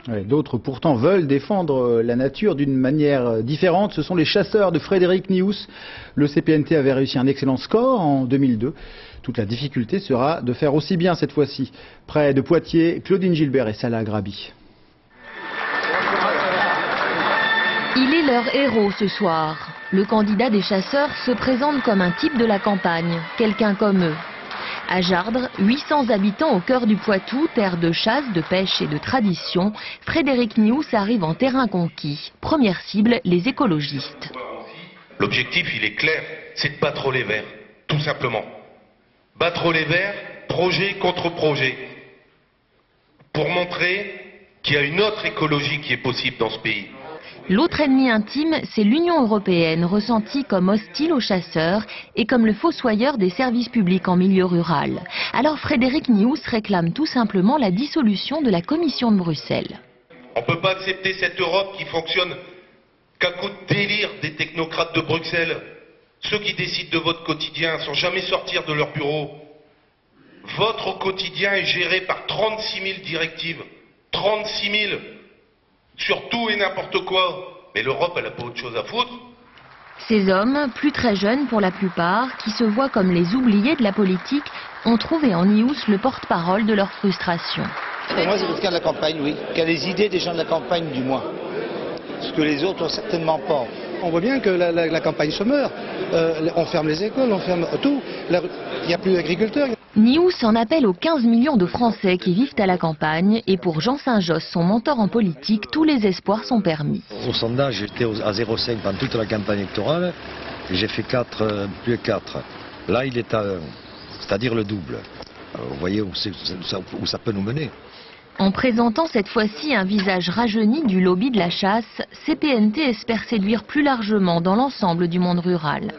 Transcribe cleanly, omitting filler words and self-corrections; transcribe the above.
Ouais, d'autres pourtant veulent défendre la nature d'une manière différente. Ce sont les chasseurs de Frédéric Nious. Le CPNT avait réussi un excellent score en 2002. Toute la difficulté sera de faire aussi bien cette fois-ci. Près de Poitiers, Claudine Gilbert et Salah Grabi. Il est leur héros ce soir. Le candidat des chasseurs se présente comme un type de la campagne, quelqu'un comme eux. À Jardres, 800 habitants au cœur du Poitou, terre de chasse, de pêche et de tradition, Frédéric Nious arrive en terrain conquis. Première cible, les écologistes. L'objectif, il est clair, c'est de battre les verts, tout simplement. Battre les verts, projet contre projet, pour montrer qu'il y a une autre écologie qui est possible dans ce pays. L'autre ennemi intime, c'est l'Union européenne, ressentie comme hostile aux chasseurs et comme le fossoyeur des services publics en milieu rural. Alors Frédéric Nious réclame tout simplement la dissolution de la Commission de Bruxelles. On ne peut pas accepter cette Europe qui fonctionne qu'à coup de délire des technocrates de Bruxelles. Ceux qui décident de votre quotidien sans jamais sortir de leur bureau. Votre quotidien est géré par 36 000 directives. 36 000 sur tout et n'importe quoi. Mais l'Europe, elle n'a pas autre chose à foutre. Ces hommes, plus très jeunes pour la plupart, qui se voient comme les oubliés de la politique, ont trouvé en Nious le porte-parole de leur frustration. Pour moi, c'est quelqu'un de la campagne, oui. Qui a les idées des gens de la campagne, du moins. Ce que les autres n'ont certainement pas. On voit bien que la campagne se meurt. On ferme les écoles, on ferme tout. Il n'y a plus d'agriculteurs. Nious en appelle aux 15 millions de Français qui vivent à la campagne. Et pour Jean Saint-Josse, son mentor en politique, tous les espoirs sont permis. Au sondage, j'étais à 0,5 pendant toute la campagne électorale. J'ai fait 4, plus 4. Là, il est à 1, c'est-à-dire le double. Vous voyez où ça peut nous mener. En présentant cette fois-ci un visage rajeuni du lobby de la chasse, CPNT espère séduire plus largement dans l'ensemble du monde rural.